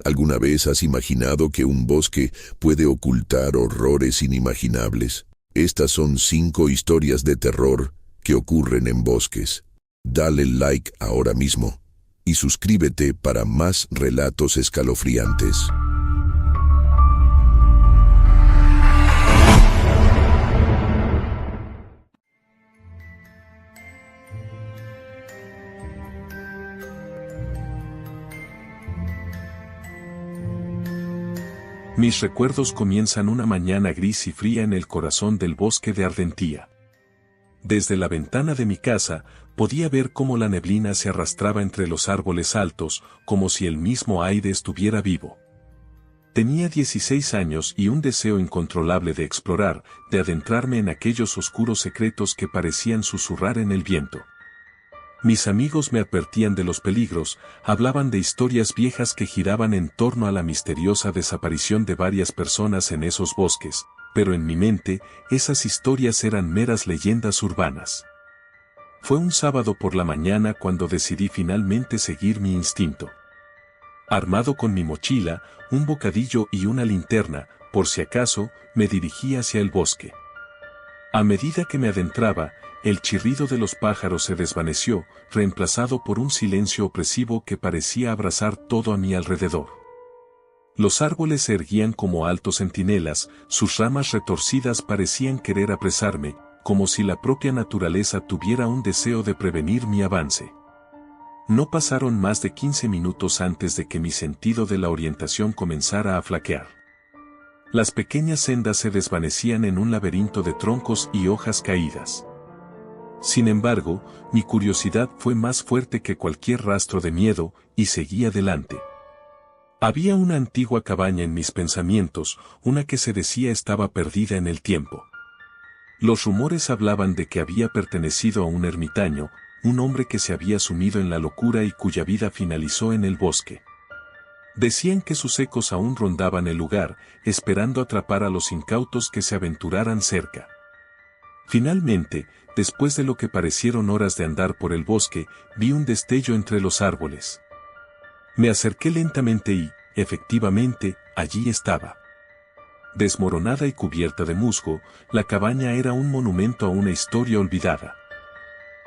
¿Alguna vez has imaginado que un bosque puede ocultar horrores inimaginables? Estas son 5 historias de terror que ocurren en bosques. Dale like ahora mismo y suscríbete para más relatos escalofriantes. Mis recuerdos comienzan una mañana gris y fría en el corazón del bosque de Ardentía. Desde la ventana de mi casa, podía ver cómo la neblina se arrastraba entre los árboles altos, como si el mismo aire estuviera vivo. Tenía 16 años y un deseo incontrolable de explorar, de adentrarme en aquellos oscuros secretos que parecían susurrar en el viento. Mis amigos me advertían de los peligros, hablaban de historias viejas que giraban en torno a la misteriosa desaparición de varias personas en esos bosques, pero en mi mente, esas historias eran meras leyendas urbanas. Fue un sábado por la mañana cuando decidí finalmente seguir mi instinto. Armado con mi mochila, un bocadillo y una linterna, por si acaso, me dirigí hacia el bosque. A medida que me adentraba, el chirrido de los pájaros se desvaneció, reemplazado por un silencio opresivo que parecía abrazar todo a mi alrededor. Los árboles se erguían como altos centinelas, sus ramas retorcidas parecían querer apresarme, como si la propia naturaleza tuviera un deseo de prevenir mi avance. No pasaron más de 15 minutos antes de que mi sentido de la orientación comenzara a flaquear. Las pequeñas sendas se desvanecían en un laberinto de troncos y hojas caídas. Sin embargo, mi curiosidad fue más fuerte que cualquier rastro de miedo, y seguí adelante. Había una antigua cabaña en mis pensamientos, una que se decía estaba perdida en el tiempo. Los rumores hablaban de que había pertenecido a un ermitaño, un hombre que se había sumido en la locura y cuya vida finalizó en el bosque. Decían que sus ecos aún rondaban el lugar, esperando atrapar a los incautos que se aventuraran cerca. Finalmente, después de lo que parecieron horas de andar por el bosque, vi un destello entre los árboles. Me acerqué lentamente y, efectivamente, allí estaba. Desmoronada y cubierta de musgo, la cabaña era un monumento a una historia olvidada.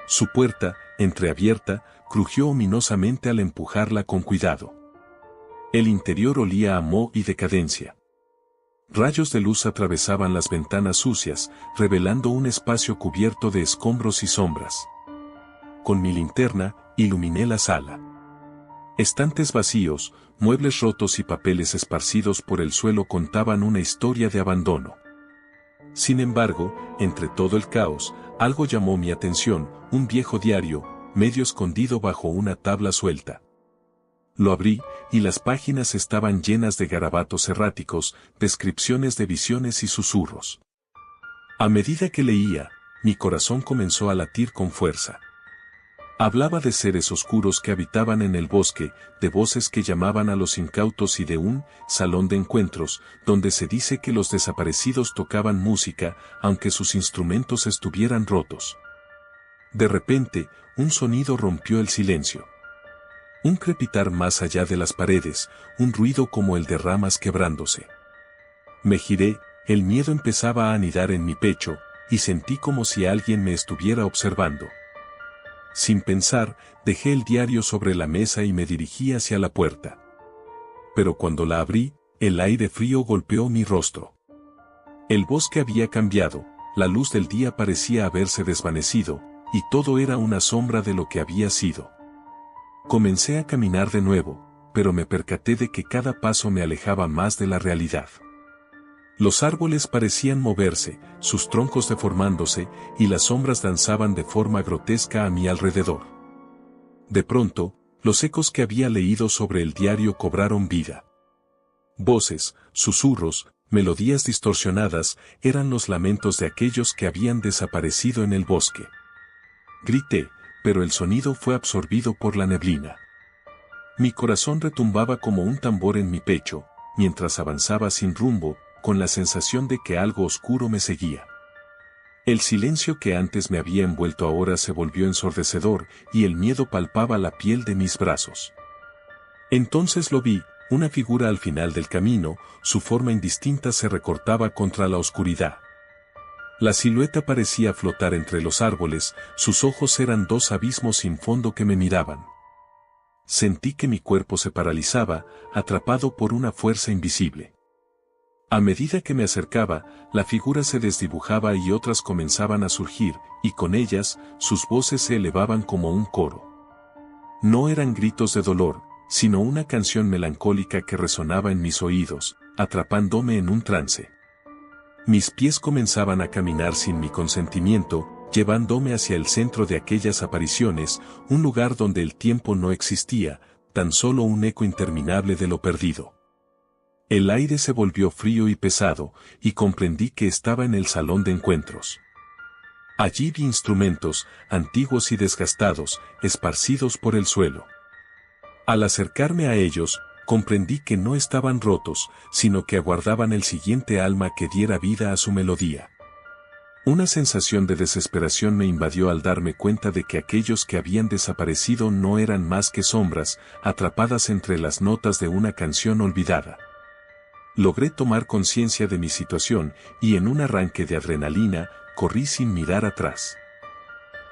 Su puerta, entreabierta, crujió ominosamente al empujarla con cuidado. El interior olía a moho y decadencia. Rayos de luz atravesaban las ventanas sucias, revelando un espacio cubierto de escombros y sombras. Con mi linterna, iluminé la sala. Estantes vacíos, muebles rotos y papeles esparcidos por el suelo contaban una historia de abandono. Sin embargo, entre todo el caos, algo llamó mi atención, un viejo diario, medio escondido bajo una tabla suelta. Lo abrí, y las páginas estaban llenas de garabatos erráticos, descripciones de visiones y susurros. A medida que leía, mi corazón comenzó a latir con fuerza. Hablaba de seres oscuros que habitaban en el bosque, de voces que llamaban a los incautos y de un salón de encuentros, donde se dice que los desaparecidos tocaban música, aunque sus instrumentos estuvieran rotos. De repente, un sonido rompió el silencio. Un crepitar más allá de las paredes, un ruido como el de ramas quebrándose. Me giré, el miedo empezaba a anidar en mi pecho, y sentí como si alguien me estuviera observando. Sin pensar, dejé el diario sobre la mesa y me dirigí hacia la puerta. Pero cuando la abrí, el aire frío golpeó mi rostro. El bosque había cambiado, la luz del día parecía haberse desvanecido, y todo era una sombra de lo que había sido. Comencé a caminar de nuevo, pero me percaté de que cada paso me alejaba más de la realidad. Los árboles parecían moverse, sus troncos deformándose, y las sombras danzaban de forma grotesca a mi alrededor. De pronto, los ecos que había leído sobre el diario cobraron vida. Voces, susurros, melodías distorsionadas, eran los lamentos de aquellos que habían desaparecido en el bosque. Grité, pero el sonido fue absorbido por la neblina. Mi corazón retumbaba como un tambor en mi pecho, mientras avanzaba sin rumbo, con la sensación de que algo oscuro me seguía. El silencio que antes me había envuelto ahora se volvió ensordecedor, y el miedo palpaba la piel de mis brazos. Entonces lo vi, una figura al final del camino, su forma indistinta se recortaba contra la oscuridad. La silueta parecía flotar entre los árboles, sus ojos eran dos abismos sin fondo que me miraban. Sentí que mi cuerpo se paralizaba, atrapado por una fuerza invisible. A medida que me acercaba, la figura se desdibujaba y otras comenzaban a surgir, y con ellas, sus voces se elevaban como un coro. No eran gritos de dolor, sino una canción melancólica que resonaba en mis oídos, atrapándome en un trance. Mis pies comenzaban a caminar sin mi consentimiento, llevándome hacia el centro de aquellas apariciones, un lugar donde el tiempo no existía, tan solo un eco interminable de lo perdido. El aire se volvió frío y pesado, y comprendí que estaba en el salón de encuentros. Allí vi instrumentos, antiguos y desgastados, esparcidos por el suelo. Al acercarme a ellos, comprendí que no estaban rotos, sino que aguardaban el siguiente alma que diera vida a su melodía. Una sensación de desesperación me invadió al darme cuenta de que aquellos que habían desaparecido no eran más que sombras, atrapadas entre las notas de una canción olvidada. Logré tomar conciencia de mi situación, y en un arranque de adrenalina, corrí sin mirar atrás.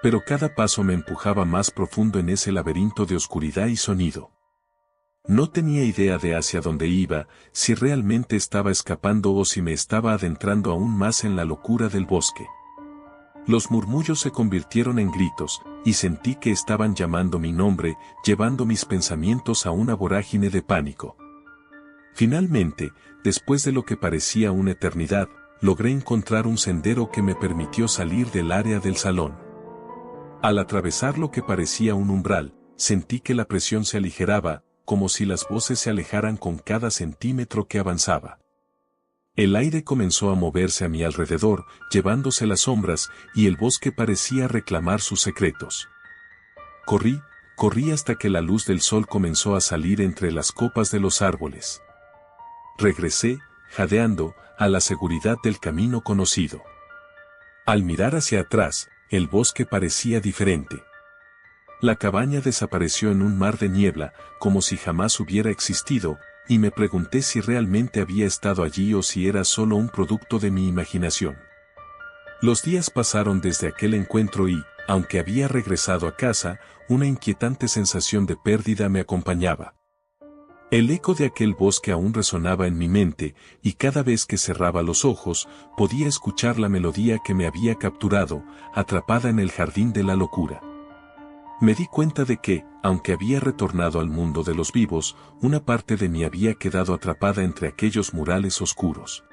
Pero cada paso me empujaba más profundo en ese laberinto de oscuridad y sonido. No tenía idea de hacia dónde iba, si realmente estaba escapando o si me estaba adentrando aún más en la locura del bosque. Los murmullos se convirtieron en gritos, y sentí que estaban llamando mi nombre, llevando mis pensamientos a una vorágine de pánico. Finalmente, después de lo que parecía una eternidad, logré encontrar un sendero que me permitió salir del área del salón. Al atravesar lo que parecía un umbral, sentí que la presión se aligeraba, como si las voces se alejaran con cada centímetro que avanzaba. El aire comenzó a moverse a mi alrededor, llevándose las sombras, y el bosque parecía reclamar sus secretos. Corrí hasta que la luz del sol comenzó a salir entre las copas de los árboles. Regresé, jadeando, a la seguridad del camino conocido. Al mirar hacia atrás, el bosque parecía diferente. La cabaña desapareció en un mar de niebla, como si jamás hubiera existido, y me pregunté si realmente había estado allí o si era solo un producto de mi imaginación. Los días pasaron desde aquel encuentro y, aunque había regresado a casa, una inquietante sensación de pérdida me acompañaba. El eco de aquel bosque aún resonaba en mi mente, y cada vez que cerraba los ojos, podía escuchar la melodía que me había capturado, atrapada en el jardín de la locura. Me di cuenta de que, aunque había retornado al mundo de los vivos, una parte de mí había quedado atrapada entre aquellos murales oscuros.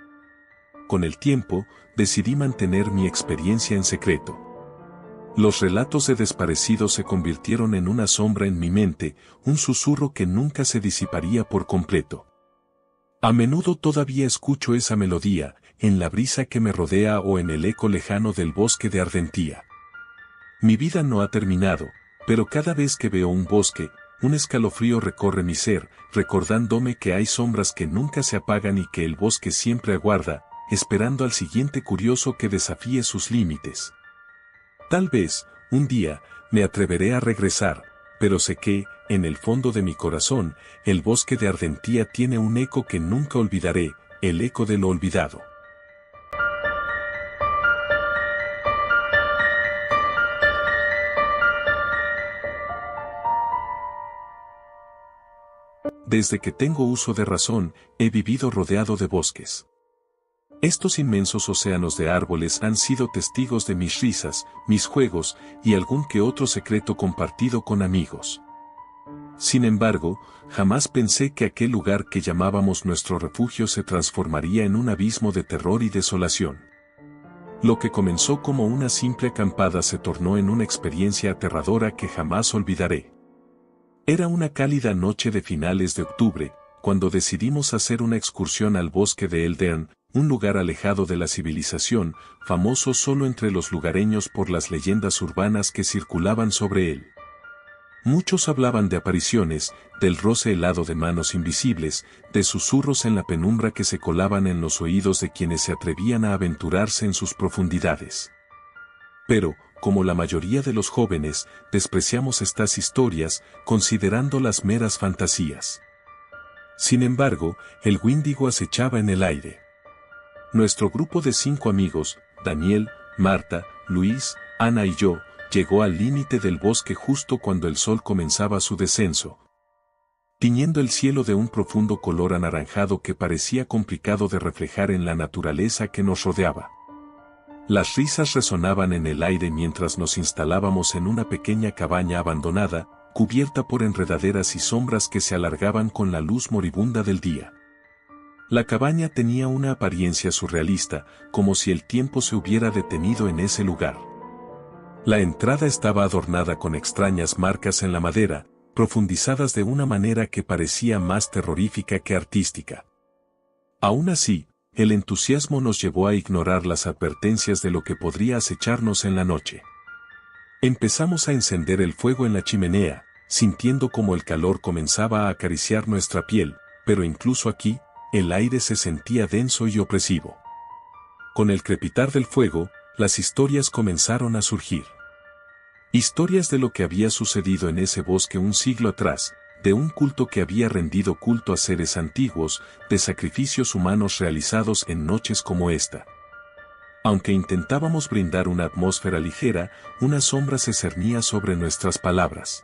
Con el tiempo, decidí mantener mi experiencia en secreto. Los relatos de desaparecidos se convirtieron en una sombra en mi mente, un susurro que nunca se disiparía por completo. A menudo todavía escucho esa melodía, en la brisa que me rodea o en el eco lejano del bosque de Ardentía. Mi vida no ha terminado, pero cada vez que veo un bosque, un escalofrío recorre mi ser, recordándome que hay sombras que nunca se apagan y que el bosque siempre aguarda, esperando al siguiente curioso que desafíe sus límites. Tal vez, un día, me atreveré a regresar, pero sé que, en el fondo de mi corazón, el bosque de Ardentía tiene un eco que nunca olvidaré, el eco de lo olvidado. Desde que tengo uso de razón, he vivido rodeado de bosques. Estos inmensos océanos de árboles han sido testigos de mis risas, mis juegos, y algún que otro secreto compartido con amigos. Sin embargo, jamás pensé que aquel lugar que llamábamos nuestro refugio se transformaría en un abismo de terror y desolación. Lo que comenzó como una simple acampada se tornó en una experiencia aterradora que jamás olvidaré. Era una cálida noche de finales de octubre, cuando decidimos hacer una excursión al bosque de Eldern, un lugar alejado de la civilización, famoso solo entre los lugareños por las leyendas urbanas que circulaban sobre él. Muchos hablaban de apariciones, del roce helado de manos invisibles, de susurros en la penumbra que se colaban en los oídos de quienes se atrevían a aventurarse en sus profundidades. Pero, como la mayoría de los jóvenes, despreciamos estas historias, considerándolas meras fantasías. Sin embargo, el Wendigo acechaba en el aire. Nuestro grupo de 5 amigos, Daniel, Marta, Luis, Ana y yo, llegó al límite del bosque justo cuando el sol comenzaba su descenso, tiñendo el cielo de un profundo color anaranjado que parecía complicado de reflejar en la naturaleza que nos rodeaba. Las risas resonaban en el aire mientras nos instalábamos en una pequeña cabaña abandonada, cubierta por enredaderas y sombras que se alargaban con la luz moribunda del día. La cabaña tenía una apariencia surrealista, como si el tiempo se hubiera detenido en ese lugar. La entrada estaba adornada con extrañas marcas en la madera, profundizadas de una manera que parecía más terrorífica que artística. Aún así, el entusiasmo nos llevó a ignorar las advertencias de lo que podría acecharnos en la noche. Empezamos a encender el fuego en la chimenea, sintiendo como el calor comenzaba a acariciar nuestra piel, pero incluso aquí, el aire se sentía denso y opresivo. Con el crepitar del fuego, las historias comenzaron a surgir. Historias de lo que había sucedido en ese bosque un siglo atrás, de un culto que había rendido culto a seres antiguos, de sacrificios humanos realizados en noches como esta. Aunque intentábamos brindar una atmósfera ligera, una sombra se cernía sobre nuestras palabras.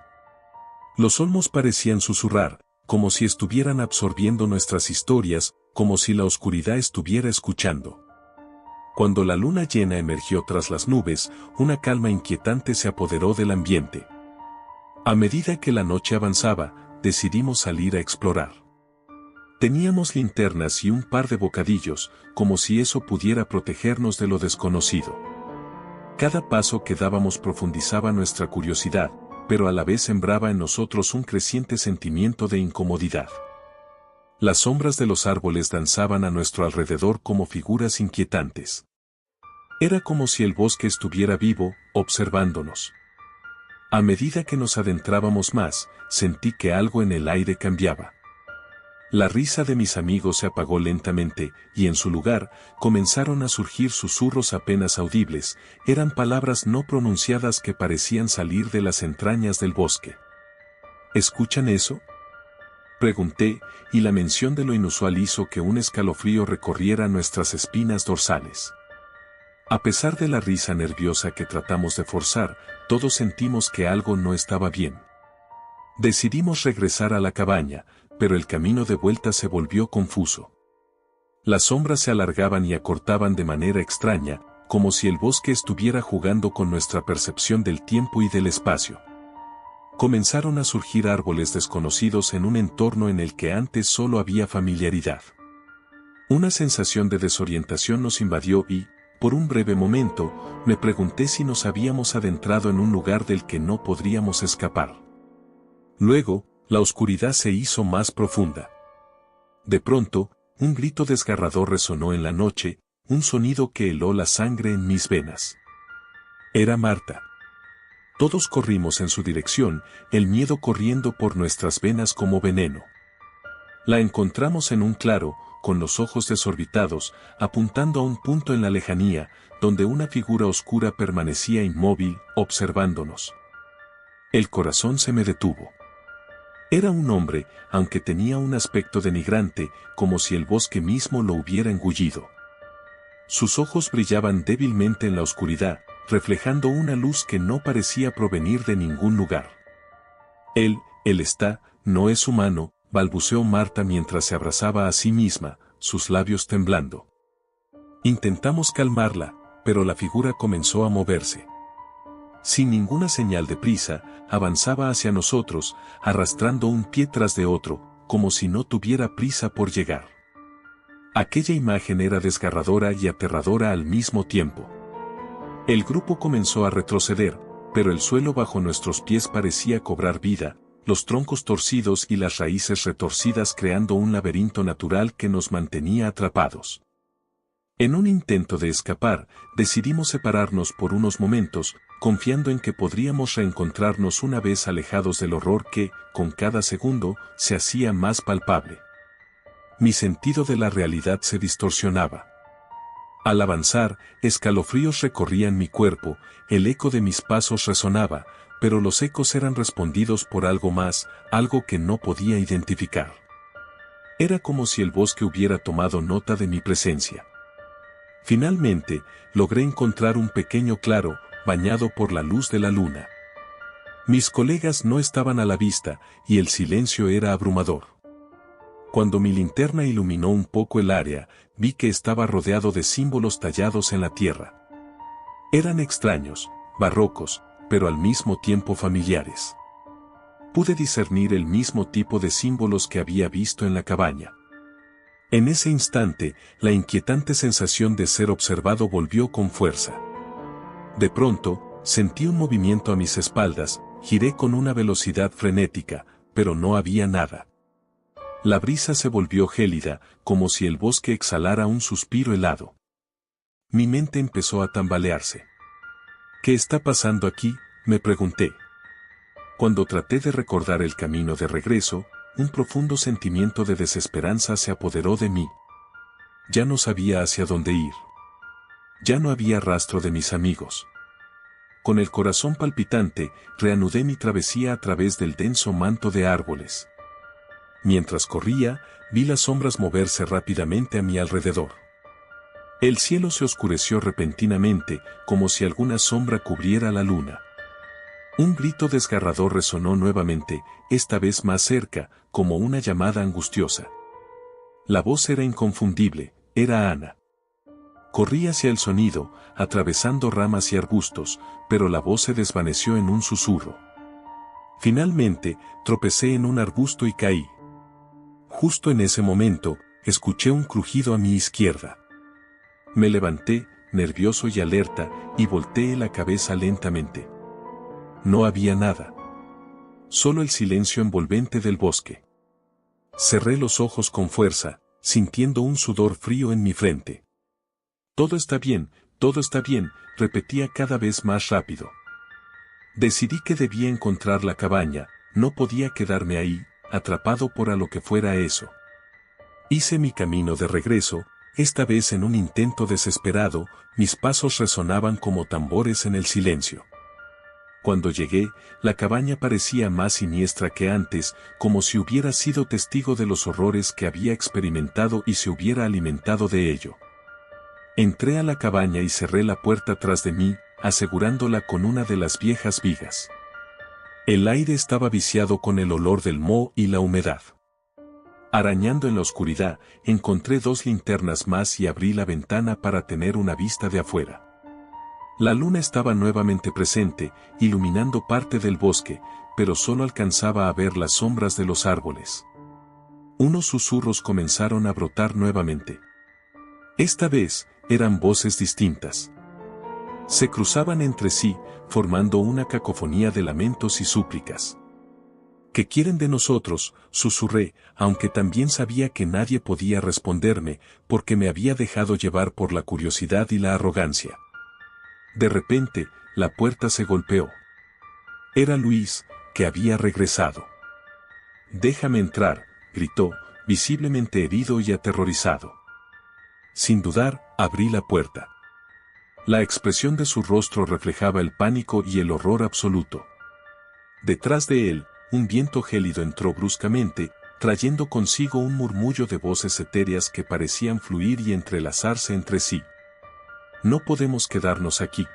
Los olmos parecían susurrar, como si estuvieran absorbiendo nuestras historias, como si la oscuridad estuviera escuchando. Cuando la luna llena emergió tras las nubes, una calma inquietante se apoderó del ambiente. A medida que la noche avanzaba, decidimos salir a explorar. Teníamos linternas y un par de bocadillos, como si eso pudiera protegernos de lo desconocido. Cada paso que dábamos profundizaba nuestra curiosidad, pero a la vez sembraba en nosotros un creciente sentimiento de incomodidad. Las sombras de los árboles danzaban a nuestro alrededor como figuras inquietantes. Era como si el bosque estuviera vivo, observándonos. A medida que nos adentrábamos más, sentí que algo en el aire cambiaba. La risa de mis amigos se apagó lentamente, y en su lugar, comenzaron a surgir susurros apenas audibles, eran palabras no pronunciadas que parecían salir de las entrañas del bosque. ¿Escuchan eso?, pregunté, y la mención de lo inusual hizo que un escalofrío recorriera nuestras espinas dorsales. A pesar de la risa nerviosa que tratamos de forzar, todos sentimos que algo no estaba bien. Decidimos regresar a la cabaña, pero el camino de vuelta se volvió confuso. Las sombras se alargaban y acortaban de manera extraña, como si el bosque estuviera jugando con nuestra percepción del tiempo y del espacio. Comenzaron a surgir árboles desconocidos en un entorno en el que antes solo había familiaridad. Una sensación de desorientación nos invadió y, por un breve momento, me pregunté si nos habíamos adentrado en un lugar del que no podríamos escapar. Luego, la oscuridad se hizo más profunda. De pronto, un grito desgarrador resonó en la noche, un sonido que heló la sangre en mis venas. Era Marta. Todos corrimos en su dirección, el miedo corriendo por nuestras venas como veneno. La encontramos en un claro, con los ojos desorbitados, apuntando a un punto en la lejanía, donde una figura oscura permanecía inmóvil, observándonos. El corazón se me detuvo. Era un hombre, aunque tenía un aspecto denigrante, como si el bosque mismo lo hubiera engullido. Sus ojos brillaban débilmente en la oscuridad, reflejando una luz que no parecía provenir de ningún lugar. Él no es humano, balbuceó Marta mientras se abrazaba a sí misma, sus labios temblando. Intentamos calmarla, pero la figura comenzó a moverse. Sin ninguna señal de prisa, avanzaba hacia nosotros, arrastrando un pie tras de otro, como si no tuviera prisa por llegar. Aquella imagen era desgarradora y aterradora al mismo tiempo. El grupo comenzó a retroceder, pero el suelo bajo nuestros pies parecía cobrar vida, los troncos torcidos y las raíces retorcidas creando un laberinto natural que nos mantenía atrapados. En un intento de escapar, decidimos separarnos por unos momentos, confiando en que podríamos reencontrarnos una vez alejados del horror que, con cada segundo, se hacía más palpable. Mi sentido de la realidad se distorsionaba. Al avanzar, escalofríos recorrían mi cuerpo, el eco de mis pasos resonaba, pero los ecos eran respondidos por algo más, algo que no podía identificar. Era como si el bosque hubiera tomado nota de mi presencia. Finalmente, logré encontrar un pequeño claro, bañado por la luz de la luna. Mis colegas no estaban a la vista, y el silencio era abrumador. Cuando mi linterna iluminó un poco el área, vi que estaba rodeado de símbolos tallados en la tierra. Eran extraños, barrocos, pero al mismo tiempo familiares. Pude discernir el mismo tipo de símbolos que había visto en la cabaña. En ese instante, la inquietante sensación de ser observado volvió con fuerza. De pronto, sentí un movimiento a mis espaldas, giré con una velocidad frenética, pero no había nada. La brisa se volvió gélida, como si el bosque exhalara un suspiro helado. Mi mente empezó a tambalearse. ¿Qué está pasando aquí?, me pregunté. Cuando traté de recordar el camino de regreso, un profundo sentimiento de desesperanza se apoderó de mí. Ya no sabía hacia dónde ir. Ya no había rastro de mis amigos. Con el corazón palpitante, reanudé mi travesía a través del denso manto de árboles. Mientras corría, vi las sombras moverse rápidamente a mi alrededor. El cielo se oscureció repentinamente, como si alguna sombra cubriera la luna. Un grito desgarrador resonó nuevamente, esta vez más cerca, como una llamada angustiosa. La voz era inconfundible, era Ana. Corrí hacia el sonido, atravesando ramas y arbustos, pero la voz se desvaneció en un susurro. Finalmente, tropecé en un arbusto y caí. Justo en ese momento, escuché un crujido a mi izquierda. Me levanté, nervioso y alerta, y volteé la cabeza lentamente. No había nada. Solo el silencio envolvente del bosque. Cerré los ojos con fuerza, sintiendo un sudor frío en mi frente. Todo está bien, repetía cada vez más rápido. Decidí que debía encontrar la cabaña, no podía quedarme ahí, atrapado por a lo que fuera eso. Hice mi camino de regreso, esta vez en un intento desesperado, mis pasos resonaban como tambores en el silencio. Cuando llegué, la cabaña parecía más siniestra que antes, como si hubiera sido testigo de los horrores que había experimentado y se hubiera alimentado de ello. Entré a la cabaña y cerré la puerta tras de mí, asegurándola con una de las viejas vigas. El aire estaba viciado con el olor del moho y la humedad. Arañando en la oscuridad, encontré 2 linternas más y abrí la ventana para tener una vista de afuera. La luna estaba nuevamente presente, iluminando parte del bosque, pero solo alcanzaba a ver las sombras de los árboles. Unos susurros comenzaron a brotar nuevamente. Esta vez, eran voces distintas. Se cruzaban entre sí, formando una cacofonía de lamentos y súplicas. ¿Qué quieren de nosotros?, susurré, aunque también sabía que nadie podía responderme, porque me había dejado llevar por la curiosidad y la arrogancia. De repente, la puerta se golpeó. Era Luis, que había regresado. «Déjame entrar», gritó, visiblemente herido y aterrorizado. Sin dudar, abrí la puerta. La expresión de su rostro reflejaba el pánico y el horror absoluto. Detrás de él, un viento gélido entró bruscamente, trayendo consigo un murmullo de voces etéreas que parecían fluir y entrelazarse entre sí. «No podemos quedarnos aquí».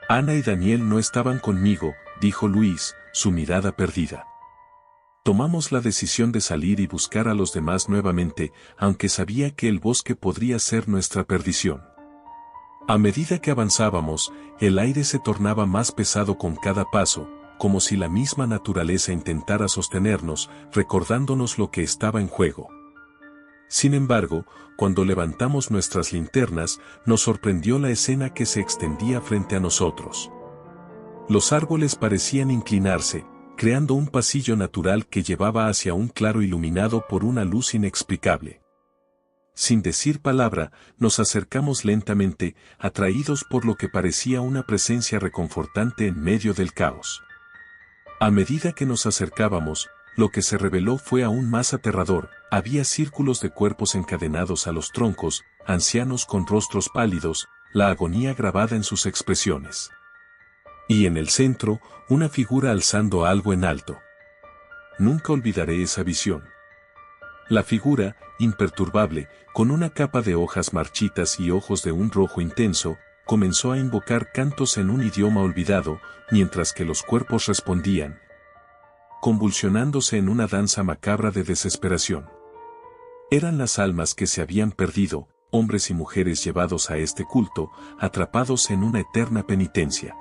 «Ana y Daniel no estaban conmigo», dijo Luis, su mirada perdida. Tomamos la decisión de salir y buscar a los demás nuevamente, aunque sabía que el bosque podría ser nuestra perdición. A medida que avanzábamos, el aire se tornaba más pesado con cada paso, como si la misma naturaleza intentara sostenernos, recordándonos lo que estaba en juego. Sin embargo, cuando levantamos nuestras linternas, nos sorprendió la escena que se extendía frente a nosotros. Los árboles parecían inclinarse, creando un pasillo natural que llevaba hacia un claro iluminado por una luz inexplicable. Sin decir palabra, nos acercamos lentamente, atraídos por lo que parecía una presencia reconfortante en medio del caos. A medida que nos acercábamos, lo que se reveló fue aún más aterrador. Había círculos de cuerpos encadenados a los troncos, ancianos con rostros pálidos, la agonía grabada en sus expresiones. Y en el centro, una figura alzando algo en alto. Nunca olvidaré esa visión. La figura, imperturbable, con una capa de hojas marchitas y ojos de un rojo intenso, comenzó a invocar cantos en un idioma olvidado, mientras que los cuerpos respondían, convulsionándose en una danza macabra de desesperación. Eran las almas que se habían perdido, hombres y mujeres llevados a este culto, atrapados en una eterna penitencia.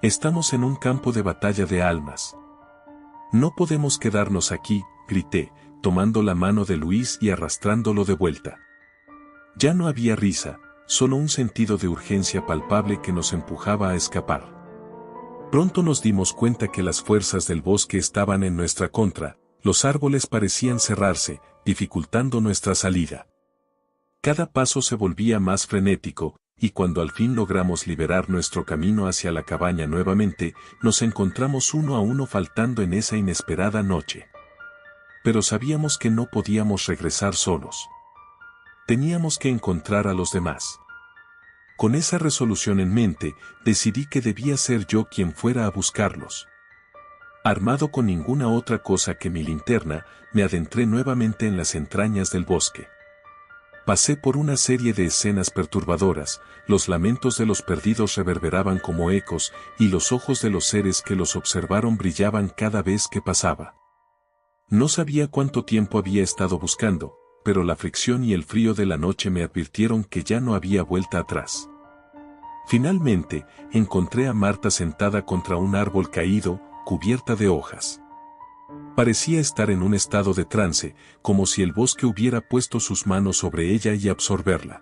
Estamos en un campo de batalla de almas. No podemos quedarnos aquí, grité, tomando la mano de Luis y arrastrándolo de vuelta. Ya no había risa, solo un sentido de urgencia palpable que nos empujaba a escapar. Pronto nos dimos cuenta que las fuerzas del bosque estaban en nuestra contra, los árboles parecían cerrarse, dificultando nuestra salida. Cada paso se volvía más frenético, y cuando al fin logramos liberar nuestro camino hacia la cabaña nuevamente, nos encontramos uno a uno faltando en esa inesperada noche. Pero sabíamos que no podíamos regresar solos. Teníamos que encontrar a los demás. Con esa resolución en mente, decidí que debía ser yo quien fuera a buscarlos. Armado con ninguna otra cosa que mi linterna, me adentré nuevamente en las entrañas del bosque. Pasé por una serie de escenas perturbadoras, los lamentos de los perdidos reverberaban como ecos, y los ojos de los seres que los observaron brillaban cada vez que pasaba. No sabía cuánto tiempo había estado buscando, pero la fricción y el frío de la noche me advirtieron que ya no había vuelta atrás. Finalmente, encontré a Marta sentada contra un árbol caído, cubierta de hojas. Parecía estar en un estado de trance, como si el bosque hubiera puesto sus manos sobre ella y absorberla.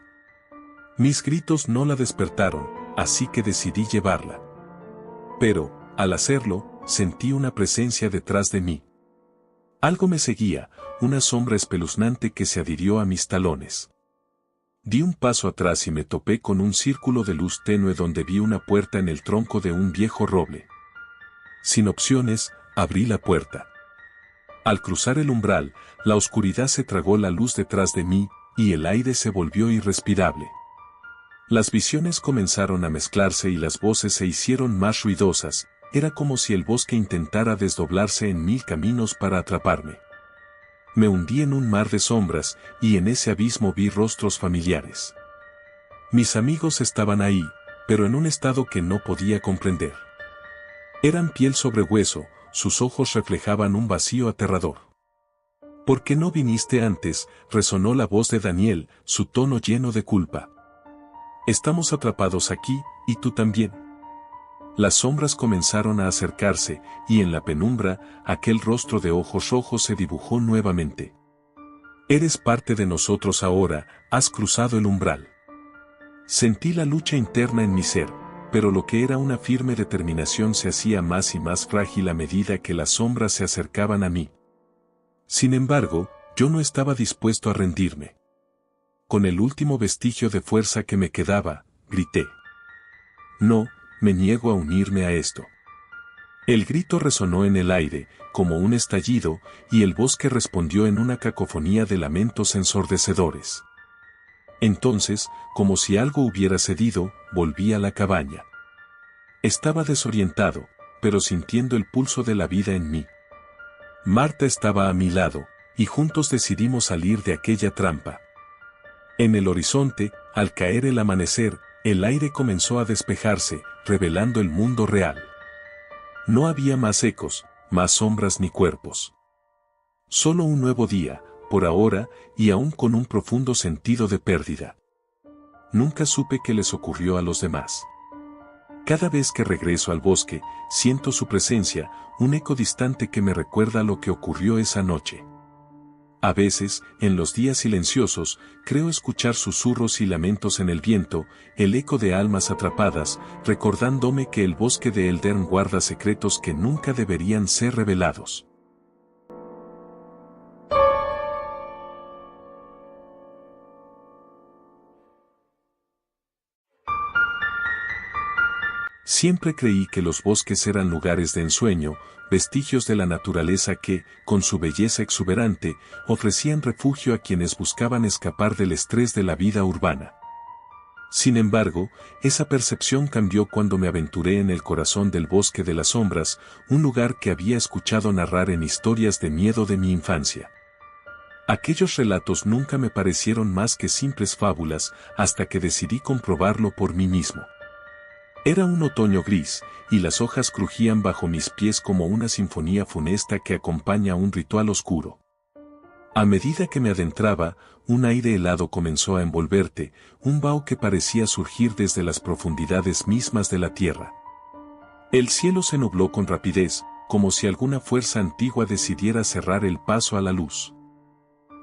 Mis gritos no la despertaron, así que decidí llevarla. Pero, al hacerlo, sentí una presencia detrás de mí. Algo me seguía, una sombra espeluznante que se adhirió a mis talones. Di un paso atrás y me topé con un círculo de luz tenue donde vi una puerta en el tronco de un viejo roble. Sin opciones, abrí la puerta. Al cruzar el umbral, la oscuridad se tragó la luz detrás de mí, y el aire se volvió irrespirable. Las visiones comenzaron a mezclarse y las voces se hicieron más ruidosas, era como si el bosque intentara desdoblarse en 1000 caminos para atraparme. Me hundí en un mar de sombras, y en ese abismo vi rostros familiares. Mis amigos estaban ahí, pero en un estado que no podía comprender. Eran piel sobre hueso, sus ojos reflejaban un vacío aterrador. ¿Por qué no viniste antes?, resonó la voz de Daniel, su tono lleno de culpa. Estamos atrapados aquí, y tú también. Las sombras comenzaron a acercarse, y en la penumbra, aquel rostro de ojos rojos se dibujó nuevamente. Eres parte de nosotros ahora, has cruzado el umbral. Sentí la lucha interna en mi ser, pero lo que era una firme determinación se hacía más y más frágil a medida que las sombras se acercaban a mí. Sin embargo, yo no estaba dispuesto a rendirme. Con el último vestigio de fuerza que me quedaba, grité. No, me niego a unirme a esto. El grito resonó en el aire, como un estallido, y el bosque respondió en una cacofonía de lamentos ensordecedores. Entonces, como si algo hubiera cedido, volví a la cabaña. Estaba desorientado, pero sintiendo el pulso de la vida en mí. Marta estaba a mi lado, y juntos decidimos salir de aquella trampa. En el horizonte, al caer el amanecer, el aire comenzó a despejarse, revelando el mundo real. No había más ecos, más sombras ni cuerpos. Solo un nuevo día, por ahora, y aún con un profundo sentido de pérdida. Nunca supe qué les ocurrió a los demás. Cada vez que regreso al bosque, siento su presencia, un eco distante que me recuerda lo que ocurrió esa noche. A veces, en los días silenciosos, creo escuchar susurros y lamentos en el viento, el eco de almas atrapadas, recordándome que el bosque de Eldern guarda secretos que nunca deberían ser revelados. Siempre creí que los bosques eran lugares de ensueño, vestigios de la naturaleza que, con su belleza exuberante, ofrecían refugio a quienes buscaban escapar del estrés de la vida urbana. Sin embargo, esa percepción cambió cuando me aventuré en el corazón del bosque de las sombras, un lugar que había escuchado narrar en historias de miedo de mi infancia. Aquellos relatos nunca me parecieron más que simples fábulas hasta que decidí comprobarlo por mí mismo. Era un otoño gris, y las hojas crujían bajo mis pies como una sinfonía funesta que acompaña un ritual oscuro. A medida que me adentraba, un aire helado comenzó a envolverte, un vaho que parecía surgir desde las profundidades mismas de la tierra. El cielo se nubló con rapidez, como si alguna fuerza antigua decidiera cerrar el paso a la luz.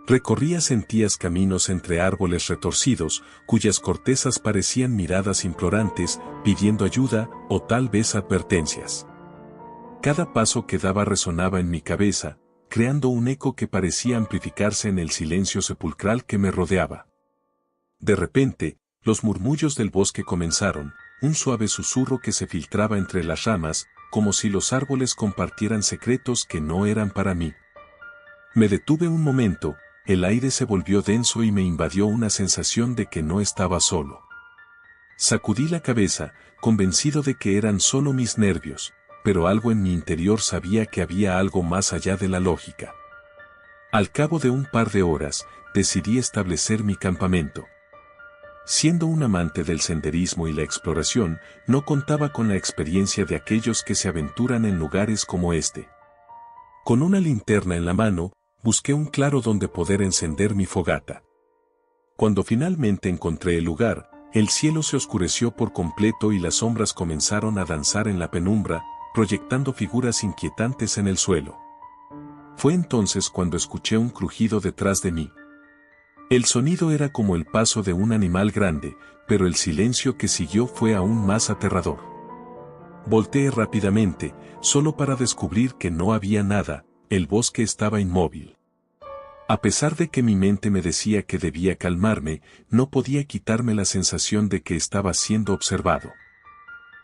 Recorría sentías caminos entre árboles retorcidos, cuyas cortezas parecían miradas implorantes, pidiendo ayuda o tal vez advertencias. Cada paso que daba resonaba en mi cabeza, creando un eco que parecía amplificarse en el silencio sepulcral que me rodeaba. De repente, los murmullos del bosque comenzaron, un suave susurro que se filtraba entre las ramas, como si los árboles compartieran secretos que no eran para mí. Me detuve un momento, el aire se volvió denso y me invadió una sensación de que no estaba solo. Sacudí la cabeza, convencido de que eran solo mis nervios, pero algo en mi interior sabía que había algo más allá de la lógica. Al cabo de un par de horas, decidí establecer mi campamento. Siendo un amante del senderismo y la exploración, no contaba con la experiencia de aquellos que se aventuran en lugares como este. Con una linterna en la mano, busqué un claro donde poder encender mi fogata. Cuando finalmente encontré el lugar, el cielo se oscureció por completo y las sombras comenzaron a danzar en la penumbra, proyectando figuras inquietantes en el suelo. Fue entonces cuando escuché un crujido detrás de mí. El sonido era como el paso de un animal grande, pero el silencio que siguió fue aún más aterrador. Volteé rápidamente, solo para descubrir que no había nada. El bosque estaba inmóvil. A pesar de que mi mente me decía que debía calmarme, no podía quitarme la sensación de que estaba siendo observado.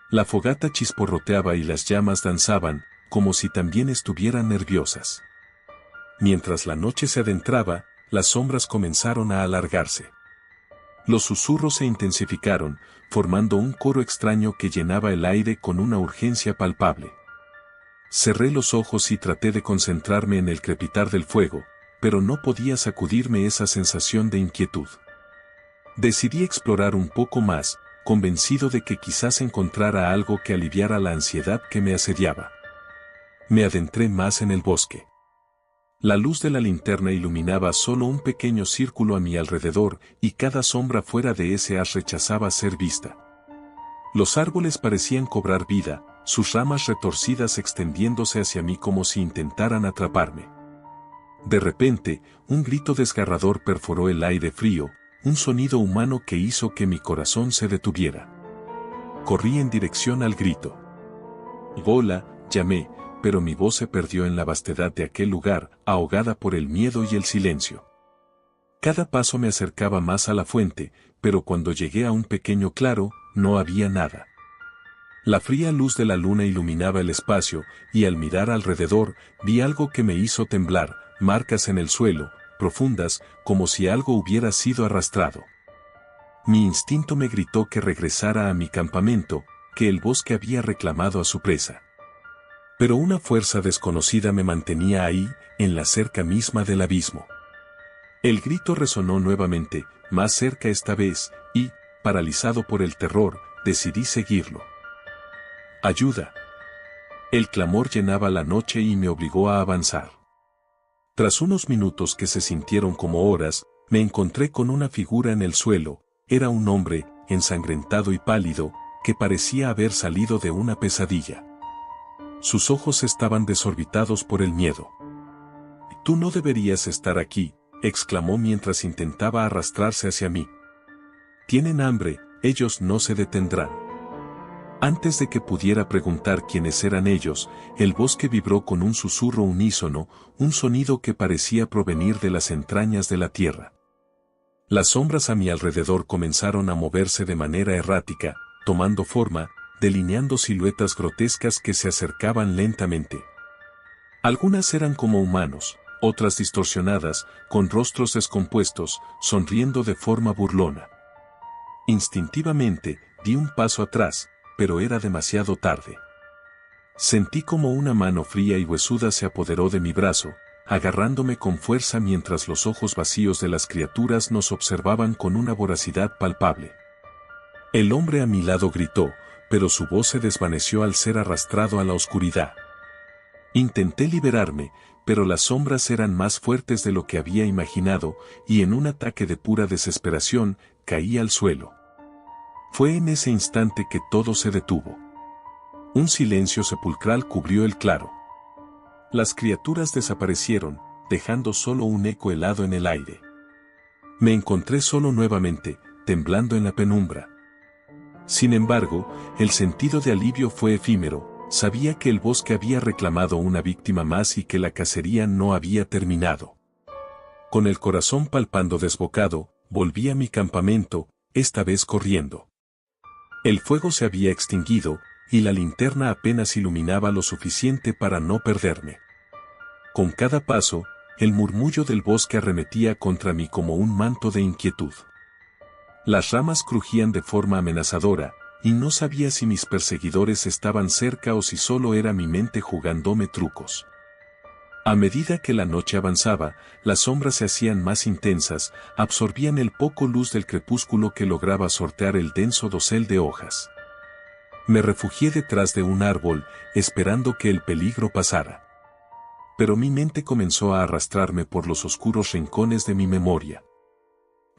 La fogata chisporroteaba y las llamas danzaban, como si también estuvieran nerviosas. Mientras la noche se adentraba, las sombras comenzaron a alargarse. Los susurros se intensificaron, formando un coro extraño que llenaba el aire con una urgencia palpable. Cerré los ojos y traté de concentrarme en el crepitar del fuego, pero no podía sacudirme esa sensación de inquietud. Decidí explorar un poco más, convencido de que quizás encontrara algo que aliviara la ansiedad que me asediaba. Me adentré más en el bosque. La luz de la linterna iluminaba solo un pequeño círculo a mi alrededor y cada sombra fuera de ese haz rechazaba ser vista. Los árboles parecían cobrar vida, sus ramas retorcidas extendiéndose hacia mí como si intentaran atraparme. De repente, un grito desgarrador perforó el aire frío, un sonido humano que hizo que mi corazón se detuviera. Corrí en dirección al grito. Hola, llamé, pero mi voz se perdió en la vastedad de aquel lugar, ahogada por el miedo y el silencio. Cada paso me acercaba más a la fuente, pero cuando llegué a un pequeño claro, no había nada. La fría luz de la luna iluminaba el espacio, y al mirar alrededor, vi algo que me hizo temblar, marcas en el suelo, profundas, como si algo hubiera sido arrastrado. Mi instinto me gritó que regresara a mi campamento, que el bosque había reclamado a su presa. Pero una fuerza desconocida me mantenía ahí, en la cerca misma del abismo. El grito resonó nuevamente, más cerca esta vez, y, paralizado por el terror, decidí seguirlo. ¡Ayuda! El clamor llenaba la noche y me obligó a avanzar. Tras unos minutos que se sintieron como horas, me encontré con una figura en el suelo. Era un hombre, ensangrentado y pálido, que parecía haber salido de una pesadilla. Sus ojos estaban desorbitados por el miedo. «Tú no deberías estar aquí», exclamó mientras intentaba arrastrarse hacia mí. «Tienen hambre, ellos no se detendrán». Antes de que pudiera preguntar quiénes eran ellos, el bosque vibró con un susurro unísono, un sonido que parecía provenir de las entrañas de la tierra. Las sombras a mi alrededor comenzaron a moverse de manera errática, tomando forma, delineando siluetas grotescas que se acercaban lentamente. Algunas eran como humanos, otras distorsionadas, con rostros descompuestos, sonriendo de forma burlona. Instintivamente, di un paso atrás, pero era demasiado tarde. Sentí como una mano fría y huesuda se apoderó de mi brazo, agarrándome con fuerza mientras los ojos vacíos de las criaturas nos observaban con una voracidad palpable. El hombre a mi lado gritó, pero su voz se desvaneció al ser arrastrado a la oscuridad. Intenté liberarme, pero las sombras eran más fuertes de lo que había imaginado, y en un ataque de pura desesperación, caí al suelo. Fue en ese instante que todo se detuvo. Un silencio sepulcral cubrió el claro. Las criaturas desaparecieron, dejando solo un eco helado en el aire. Me encontré solo nuevamente, temblando en la penumbra. Sin embargo, el sentido de alivio fue efímero. Sabía que el bosque había reclamado una víctima más y que la cacería no había terminado. Con el corazón palpando desbocado, volví a mi campamento, esta vez corriendo. El fuego se había extinguido, y la linterna apenas iluminaba lo suficiente para no perderme. Con cada paso, el murmullo del bosque arremetía contra mí como un manto de inquietud. Las ramas crujían de forma amenazadora, y no sabía si mis perseguidores estaban cerca o si solo era mi mente jugándome trucos. A medida que la noche avanzaba, las sombras se hacían más intensas, absorbían el poco luz del crepúsculo que lograba sortear el denso dosel de hojas. Me refugié detrás de un árbol, esperando que el peligro pasara. Pero mi mente comenzó a arrastrarme por los oscuros rincones de mi memoria.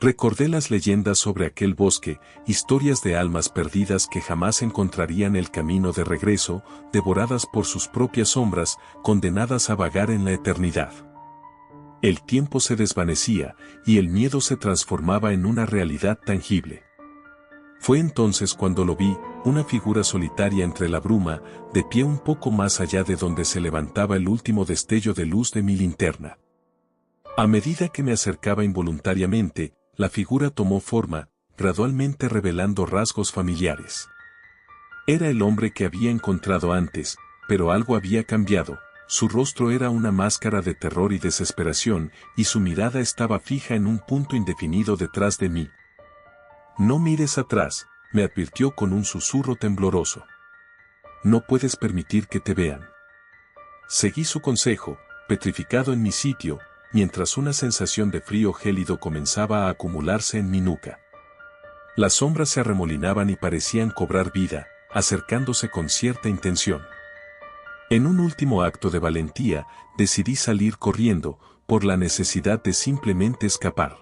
Recordé las leyendas sobre aquel bosque, historias de almas perdidas que jamás encontrarían el camino de regreso, devoradas por sus propias sombras, condenadas a vagar en la eternidad. El tiempo se desvanecía, y el miedo se transformaba en una realidad tangible. Fue entonces cuando lo vi, una figura solitaria entre la bruma, de pie un poco más allá de donde se levantaba el último destello de luz de mi linterna. A medida que me acercaba involuntariamente, la figura tomó forma, gradualmente revelando rasgos familiares. Era el hombre que había encontrado antes, pero algo había cambiado. Su rostro era una máscara de terror y desesperación, y su mirada estaba fija en un punto indefinido detrás de mí. «No mires atrás», me advirtió con un susurro tembloroso. «No puedes permitir que te vean». Seguí su consejo, petrificado en mi sitio, mientras una sensación de frío gélido comenzaba a acumularse en mi nuca. Las sombras se arremolinaban y parecían cobrar vida, acercándose con cierta intención. En un último acto de valentía, decidí salir corriendo, por la necesidad de simplemente escapar.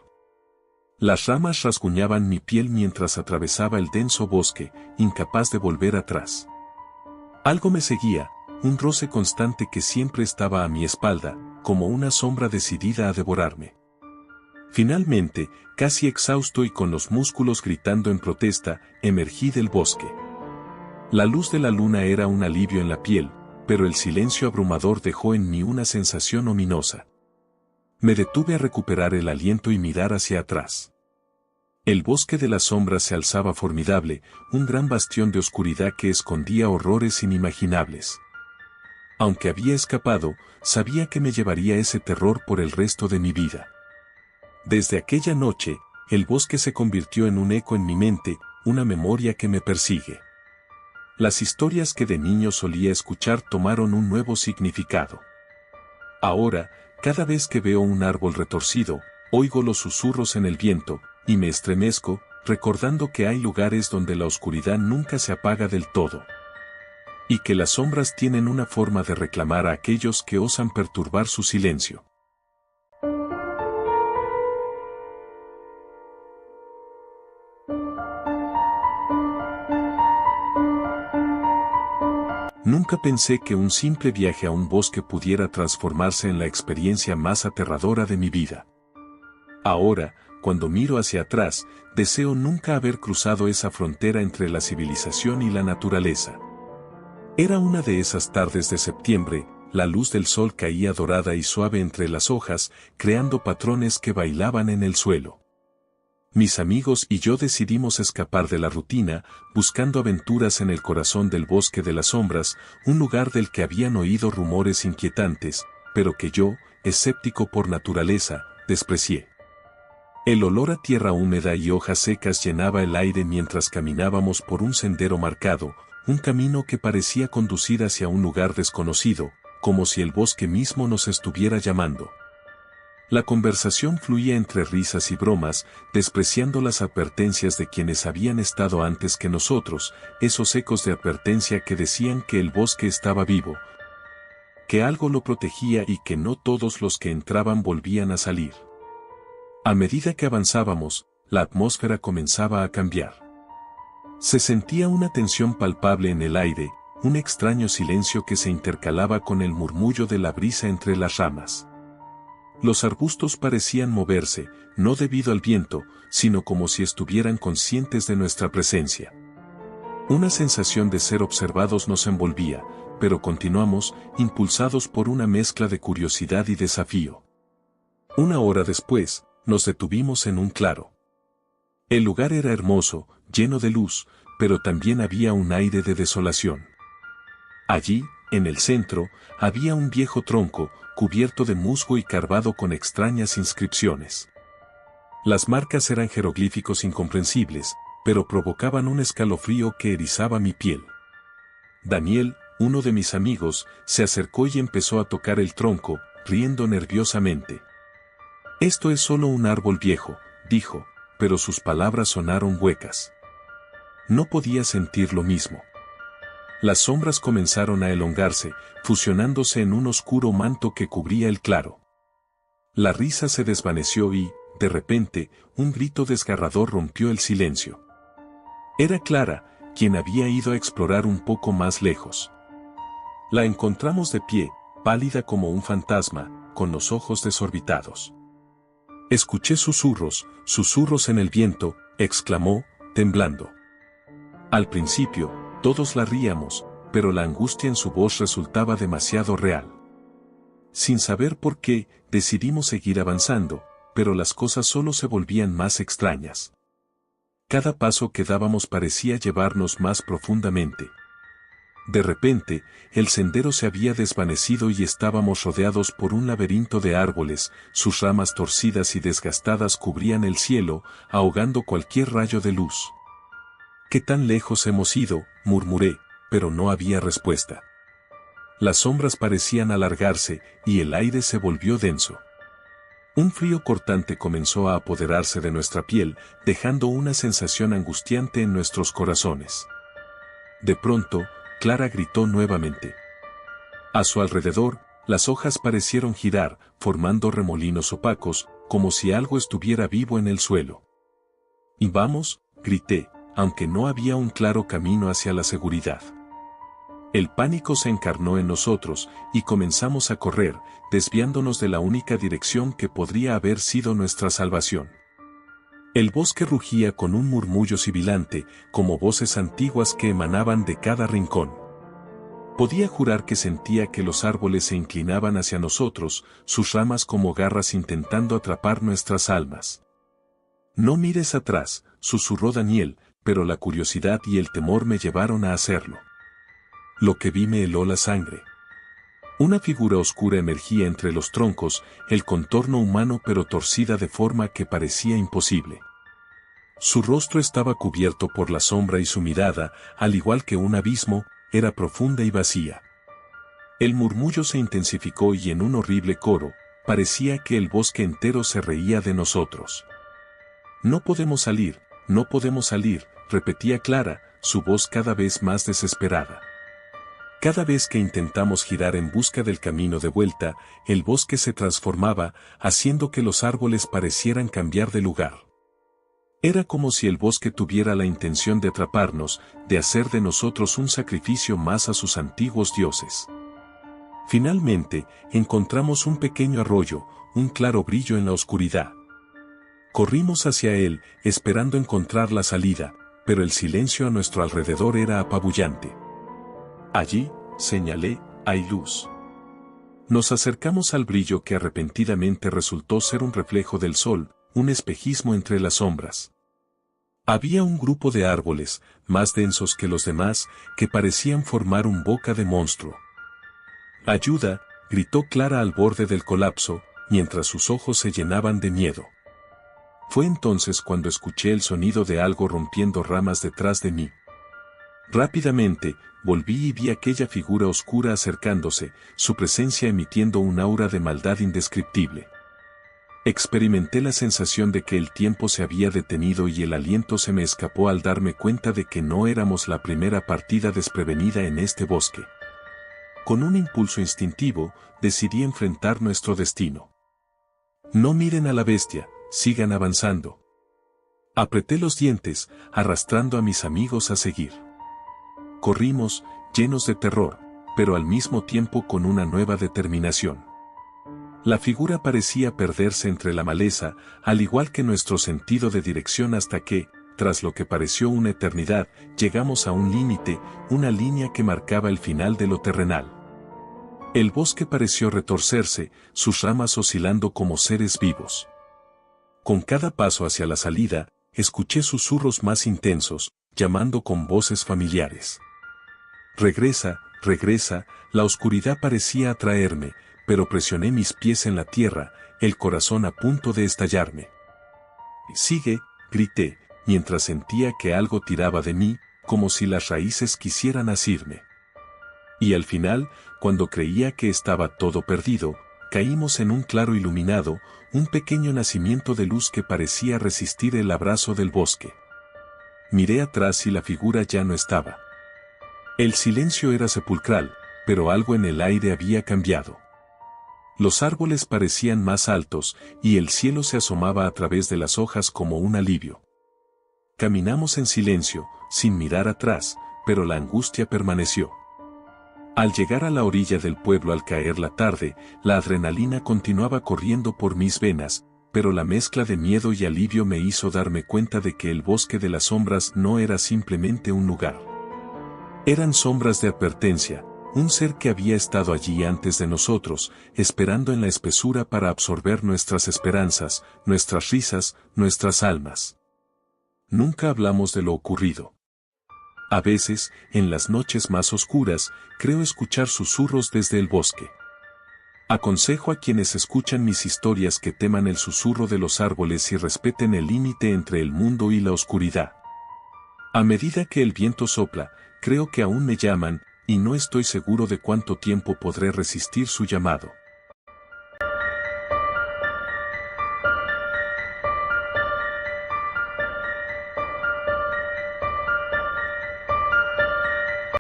Las ramas rasguñaban mi piel mientras atravesaba el denso bosque, incapaz de volver atrás. Algo me seguía, un roce constante que siempre estaba a mi espalda, como una sombra decidida a devorarme. Finalmente, casi exhausto y con los músculos gritando en protesta, emergí del bosque. La luz de la luna era un alivio en la piel, pero el silencio abrumador dejó en mí una sensación ominosa. Me detuve a recuperar el aliento y mirar hacia atrás. El bosque de las sombras se alzaba formidable, un gran bastión de oscuridad que escondía horrores inimaginables. Aunque había escapado, sabía que me llevaría ese terror por el resto de mi vida. Desde aquella noche, el bosque se convirtió en un eco en mi mente, una memoria que me persigue. Las historias que de niño solía escuchar tomaron un nuevo significado. Ahora, cada vez que veo un árbol retorcido, oigo los susurros en el viento, y me estremezco, recordando que hay lugares donde la oscuridad nunca se apaga del todo. Y que las sombras tienen una forma de reclamar a aquellos que osan perturbar su silencio. Nunca pensé que un simple viaje a un bosque pudiera transformarse en la experiencia más aterradora de mi vida. Ahora, cuando miro hacia atrás, deseo nunca haber cruzado esa frontera entre la civilización y la naturaleza. Era una de esas tardes de septiembre, la luz del sol caía dorada y suave entre las hojas, creando patrones que bailaban en el suelo. Mis amigos y yo decidimos escapar de la rutina, buscando aventuras en el corazón del bosque de las sombras, un lugar del que habían oído rumores inquietantes, pero que yo, escéptico por naturaleza, desprecié. El olor a tierra húmeda y hojas secas llenaba el aire mientras caminábamos por un sendero marcado, un camino que parecía conducir hacia un lugar desconocido, como si el bosque mismo nos estuviera llamando. La conversación fluía entre risas y bromas, despreciando las advertencias de quienes habían estado antes que nosotros, esos ecos de advertencia que decían que el bosque estaba vivo, que algo lo protegía y que no todos los que entraban volvían a salir. A medida que avanzábamos, la atmósfera comenzaba a cambiar. Se sentía una tensión palpable en el aire, un extraño silencio que se intercalaba con el murmullo de la brisa entre las ramas. Los arbustos parecían moverse, no debido al viento, sino como si estuvieran conscientes de nuestra presencia. Una sensación de ser observados nos envolvía, pero continuamos, impulsados por una mezcla de curiosidad y desafío. Una hora después, nos detuvimos en un claro. El lugar era hermoso, lleno de luz, pero también había un aire de desolación. Allí, en el centro, había un viejo tronco, cubierto de musgo y carvado con extrañas inscripciones. Las marcas eran jeroglíficos incomprensibles, pero provocaban un escalofrío que erizaba mi piel. Daniel, uno de mis amigos, se acercó y empezó a tocar el tronco, riendo nerviosamente. «Esto es solo un árbol viejo», dijo, pero sus palabras sonaron huecas. No podía sentir lo mismo. Las sombras comenzaron a elongarse, fusionándose en un oscuro manto que cubría el claro. La risa se desvaneció y, de repente, un grito desgarrador rompió el silencio. Era Clara, quien había ido a explorar un poco más lejos. La encontramos de pie, pálida como un fantasma, con los ojos desorbitados. «Escuché susurros en el viento», exclamó, temblando. Al principio, todos la ríamos, pero la angustia en su voz resultaba demasiado real. Sin saber por qué, decidimos seguir avanzando, pero las cosas solo se volvían más extrañas. Cada paso que dábamos parecía llevarnos más profundamente. De repente, el sendero se había desvanecido y estábamos rodeados por un laberinto de árboles, sus ramas torcidas y desgastadas cubrían el cielo, ahogando cualquier rayo de luz. «¿Qué tan lejos hemos ido?», murmuré, pero no había respuesta. Las sombras parecían alargarse, y el aire se volvió denso. Un frío cortante comenzó a apoderarse de nuestra piel, dejando una sensación angustiante en nuestros corazones. De pronto, Clara gritó nuevamente. A su alrededor, las hojas parecieron girar, formando remolinos opacos, como si algo estuviera vivo en el suelo. «Y vamos», grité, aunque no había un claro camino hacia la seguridad. El pánico se encarnó en nosotros, y comenzamos a correr, desviándonos de la única dirección que podría haber sido nuestra salvación. El bosque rugía con un murmullo sibilante, como voces antiguas que emanaban de cada rincón. Podía jurar que sentía que los árboles se inclinaban hacia nosotros, sus ramas como garras intentando atrapar nuestras almas. «No mires atrás», susurró Daniel, pero la curiosidad y el temor me llevaron a hacerlo. Lo que vi me heló la sangre. Una figura oscura emergía entre los troncos, el contorno humano pero torcida de forma que parecía imposible. Su rostro estaba cubierto por la sombra y su mirada, al igual que un abismo, era profunda y vacía. El murmullo se intensificó y en un horrible coro, parecía que el bosque entero se reía de nosotros. «No podemos salir, no podemos salir», repetía Clara, su voz cada vez más desesperada. Cada vez que intentamos girar en busca del camino de vuelta, el bosque se transformaba, haciendo que los árboles parecieran cambiar de lugar. Era como si el bosque tuviera la intención de atraparnos, de hacer de nosotros un sacrificio más a sus antiguos dioses. Finalmente, encontramos un pequeño arroyo, un claro brillo en la oscuridad. Corrimos hacia él, esperando encontrar la salida, pero el silencio a nuestro alrededor era apabullante. «Allí», señalé, «hay luz». Nos acercamos al brillo que arrepentinamente resultó ser un reflejo del sol, un espejismo entre las sombras. Había un grupo de árboles, más densos que los demás, que parecían formar un boca de monstruo. «Ayuda», gritó Clara al borde del colapso, mientras sus ojos se llenaban de miedo. Fue entonces cuando escuché el sonido de algo rompiendo ramas detrás de mí. Rápidamente, volví y vi aquella figura oscura acercándose, su presencia emitiendo un aura de maldad indescriptible. Experimenté la sensación de que el tiempo se había detenido y el aliento se me escapó al darme cuenta de que no éramos la primera partida desprevenida en este bosque. Con un impulso instintivo, decidí enfrentar nuestro destino. No miren a la bestia, sigan avanzando. Apreté los dientes, arrastrando a mis amigos a seguir. Corrimos, llenos de terror, pero al mismo tiempo con una nueva determinación. La figura parecía perderse entre la maleza, al igual que nuestro sentido de dirección hasta que, tras lo que pareció una eternidad, llegamos a un límite, una línea que marcaba el final de lo terrenal. El bosque pareció retorcerse, sus ramas oscilando como seres vivos. Con cada paso hacia la salida, escuché susurros más intensos, llamando con voces familiares. Regresa, regresa, la oscuridad parecía atraerme, pero presioné mis pies en la tierra, el corazón a punto de estallarme. Sigue, grité, mientras sentía que algo tiraba de mí, como si las raíces quisieran asirme. Y al final, cuando creía que estaba todo perdido, caímos en un claro iluminado, un pequeño nacimiento de luz que parecía resistir el abrazo del bosque. Miré atrás y la figura ya no estaba. El silencio era sepulcral, pero algo en el aire había cambiado. Los árboles parecían más altos, y el cielo se asomaba a través de las hojas como un alivio. Caminamos en silencio, sin mirar atrás, pero la angustia permaneció. Al llegar a la orilla del pueblo al caer la tarde, la adrenalina continuaba corriendo por mis venas, pero la mezcla de miedo y alivio me hizo darme cuenta de que el bosque de las sombras no era simplemente un lugar. Eran sombras de advertencia, un ser que había estado allí antes de nosotros, esperando en la espesura para absorber nuestras esperanzas, nuestras risas, nuestras almas. Nunca hablamos de lo ocurrido. A veces, en las noches más oscuras, creo escuchar susurros desde el bosque. Aconsejo a quienes escuchan mis historias que teman el susurro de los árboles y respeten el límite entre el mundo y la oscuridad. A medida que el viento sopla, creo que aún me llaman, y no estoy seguro de cuánto tiempo podré resistir su llamado.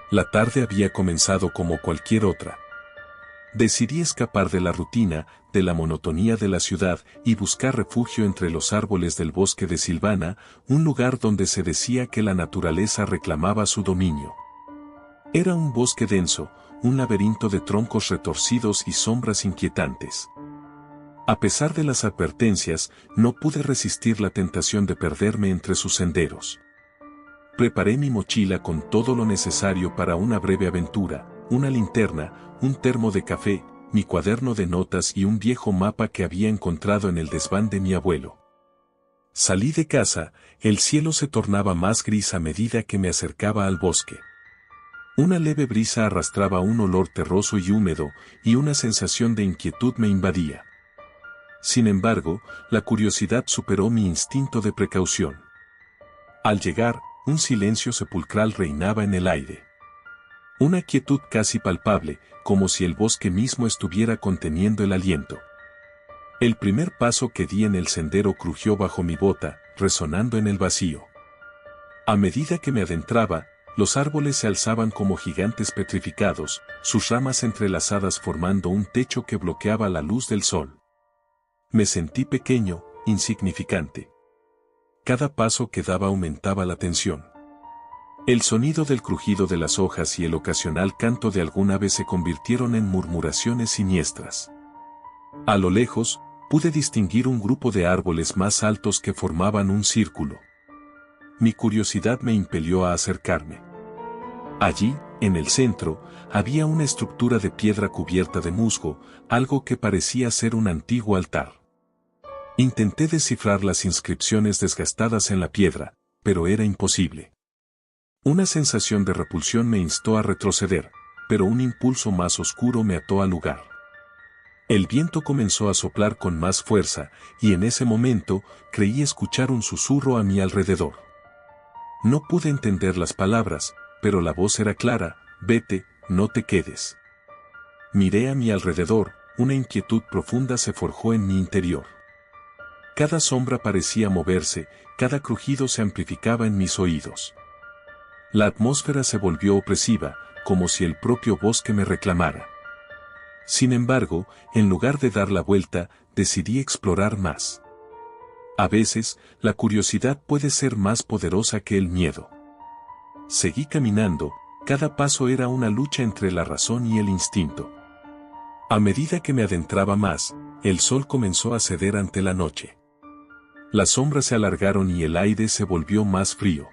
La tarde había comenzado como cualquier otra. Decidí escapar de la rutina, de la monotonía de la ciudad y buscar refugio entre los árboles del bosque de Silvana, un lugar donde se decía que la naturaleza reclamaba su dominio. Era un bosque denso, un laberinto de troncos retorcidos y sombras inquietantes. A pesar de las advertencias, no pude resistir la tentación de perderme entre sus senderos. Preparé mi mochila con todo lo necesario para una breve aventura, una linterna, un termo de café, mi cuaderno de notas y un viejo mapa que había encontrado en el desván de mi abuelo. Salí de casa, el cielo se tornaba más gris a medida que me acercaba al bosque. Una leve brisa arrastraba un olor terroso y húmedo, y una sensación de inquietud me invadía. Sin embargo, la curiosidad superó mi instinto de precaución. Al llegar, un silencio sepulcral reinaba en el aire. Una quietud casi palpable, como si el bosque mismo estuviera conteniendo el aliento. El primer paso que di en el sendero crujió bajo mi bota, resonando en el vacío. A medida que me adentraba, los árboles se alzaban como gigantes petrificados, sus ramas entrelazadas formando un techo que bloqueaba la luz del sol. Me sentí pequeño, insignificante. Cada paso que daba aumentaba la tensión. El sonido del crujido de las hojas y el ocasional canto de algún ave se convirtieron en murmuraciones siniestras. A lo lejos, pude distinguir un grupo de árboles más altos que formaban un círculo. Mi curiosidad me impelió a acercarme. Allí, en el centro, había una estructura de piedra cubierta de musgo, algo que parecía ser un antiguo altar. Intenté descifrar las inscripciones desgastadas en la piedra, pero era imposible. Una sensación de repulsión me instó a retroceder, pero un impulso más oscuro me ató al lugar. El viento comenzó a soplar con más fuerza, y en ese momento creí escuchar un susurro a mi alrededor. No pude entender las palabras, pero la voz era clara: vete, no te quedes. Miré a mi alrededor, una inquietud profunda se forjó en mi interior. Cada sombra parecía moverse, cada crujido se amplificaba en mis oídos. La atmósfera se volvió opresiva, como si el propio bosque me reclamara. Sin embargo, en lugar de dar la vuelta, decidí explorar más. A veces, la curiosidad puede ser más poderosa que el miedo. Seguí caminando, cada paso era una lucha entre la razón y el instinto. A medida que me adentraba más, el sol comenzó a ceder ante la noche. Las sombras se alargaron y el aire se volvió más frío.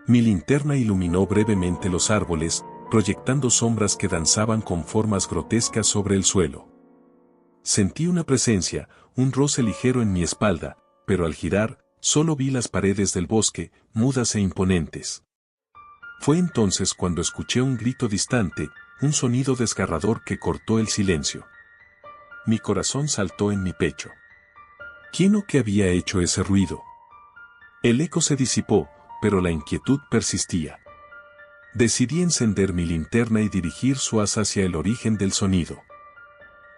Mi linterna iluminó brevemente los árboles, proyectando sombras que danzaban con formas grotescas sobre el suelo. Sentí una presencia, un roce ligero en mi espalda, pero al girar, solo vi las paredes del bosque, mudas e imponentes. Fue entonces cuando escuché un grito distante, un sonido desgarrador que cortó el silencio. Mi corazón saltó en mi pecho. ¿Quién o qué había hecho ese ruido? El eco se disipó, pero la inquietud persistía. Decidí encender mi linterna y dirigir su haz hacia el origen del sonido.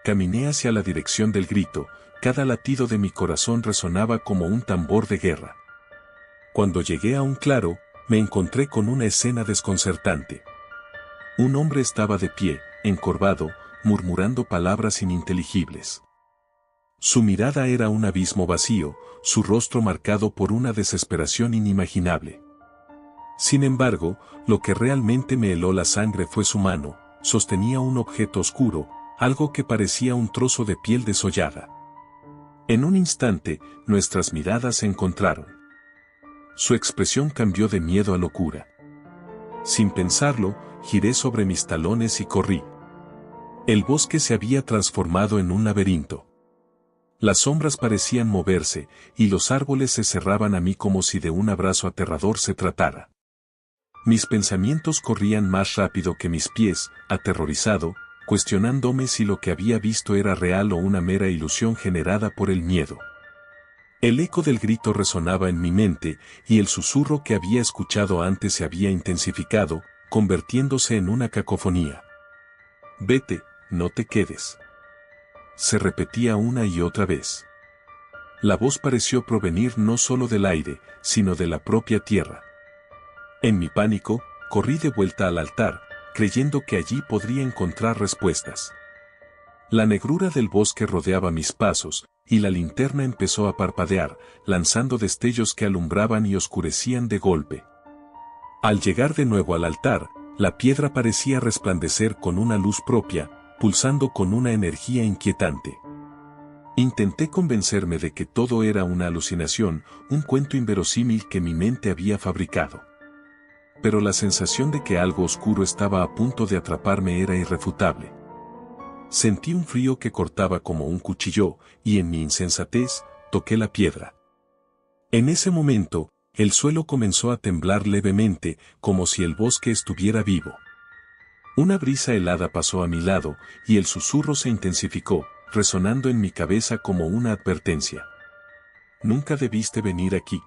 Caminé hacia la dirección del grito, cada latido de mi corazón resonaba como un tambor de guerra. Cuando llegué a un claro, me encontré con una escena desconcertante. Un hombre estaba de pie, encorvado, murmurando palabras ininteligibles. Su mirada era un abismo vacío, su rostro marcado por una desesperación inimaginable. Sin embargo, lo que realmente me heló la sangre fue su mano, sostenía un objeto oscuro, algo que parecía un trozo de piel desollada. En un instante, nuestras miradas se encontraron. Su expresión cambió de miedo a locura. Sin pensarlo, giré sobre mis talones y corrí. El bosque se había transformado en un laberinto. Las sombras parecían moverse, y los árboles se cerraban a mí como si de un abrazo aterrador se tratara. Mis pensamientos corrían más rápido que mis pies, aterrorizado, cuestionándome si lo que había visto era real o una mera ilusión generada por el miedo. El eco del grito resonaba en mi mente, y el susurro que había escuchado antes se había intensificado, convirtiéndose en una cacofonía. Vete, no te quedes. Se repetía una y otra vez. La voz pareció provenir no solo del aire, sino de la propia tierra. En mi pánico, corrí de vuelta al altar, creyendo que allí podría encontrar respuestas. La negrura del bosque rodeaba mis pasos, y la linterna empezó a parpadear, lanzando destellos que alumbraban y oscurecían de golpe. Al llegar de nuevo al altar, la piedra parecía resplandecer con una luz propia, pulsando con una energía inquietante. Intenté convencerme de que todo era una alucinación, un cuento inverosímil que mi mente había fabricado. Pero la sensación de que algo oscuro estaba a punto de atraparme era irrefutable. Sentí un frío que cortaba como un cuchillo, y en mi insensatez, toqué la piedra. En ese momento, el suelo comenzó a temblar levemente, como si el bosque estuviera vivo. Una brisa helada pasó a mi lado, y el susurro se intensificó, resonando en mi cabeza como una advertencia. Nunca debiste venir aquí.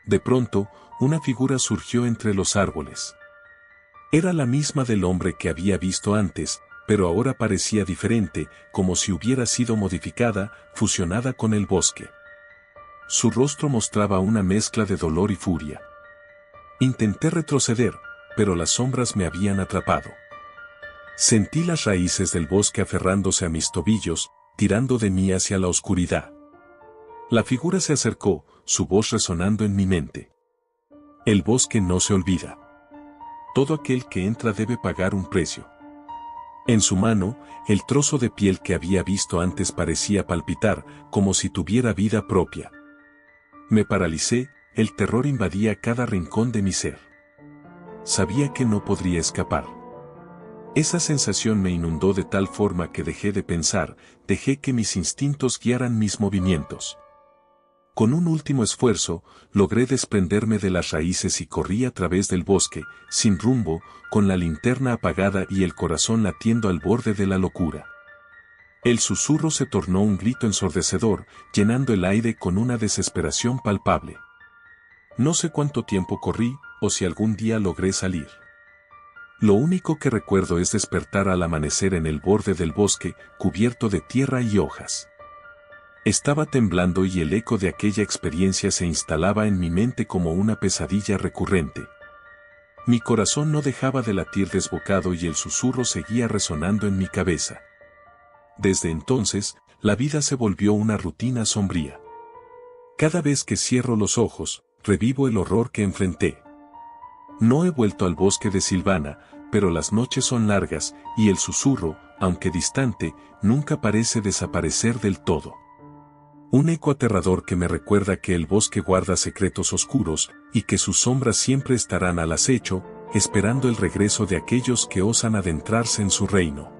De pronto, una figura surgió entre los árboles. Era la misma del hombre que había visto antes, pero ahora parecía diferente, como si hubiera sido modificada, fusionada con el bosque. Su rostro mostraba una mezcla de dolor y furia. Intenté retroceder, pero las sombras me habían atrapado. Sentí las raíces del bosque aferrándose a mis tobillos, tirando de mí hacia la oscuridad. La figura se acercó, su voz resonando en mi mente. El bosque no se olvida. Todo aquel que entra debe pagar un precio. En su mano, el trozo de piel que había visto antes parecía palpitar, como si tuviera vida propia. Me paralicé, el terror invadía cada rincón de mi ser. Sabía que no podría escapar. Esa sensación me inundó de tal forma que dejé de pensar, dejé que mis instintos guiaran mis movimientos. Con un último esfuerzo, logré desprenderme de las raíces y corrí a través del bosque, sin rumbo, con la linterna apagada y el corazón latiendo al borde de la locura. El susurro se tornó un grito ensordecedor, llenando el aire con una desesperación palpable. No sé cuánto tiempo corrí, o si algún día logré salir. Lo único que recuerdo es despertar al amanecer en el borde del bosque, cubierto de tierra y hojas. Estaba temblando y el eco de aquella experiencia se instalaba en mi mente como una pesadilla recurrente. Mi corazón no dejaba de latir desbocado y el susurro seguía resonando en mi cabeza. Desde entonces, la vida se volvió una rutina sombría. Cada vez que cierro los ojos, revivo el horror que enfrenté. No he vuelto al bosque de Silvana, pero las noches son largas, y el susurro, aunque distante, nunca parece desaparecer del todo. Un eco aterrador que me recuerda que el bosque guarda secretos oscuros, y que sus sombras siempre estarán al acecho, esperando el regreso de aquellos que osan adentrarse en su reino.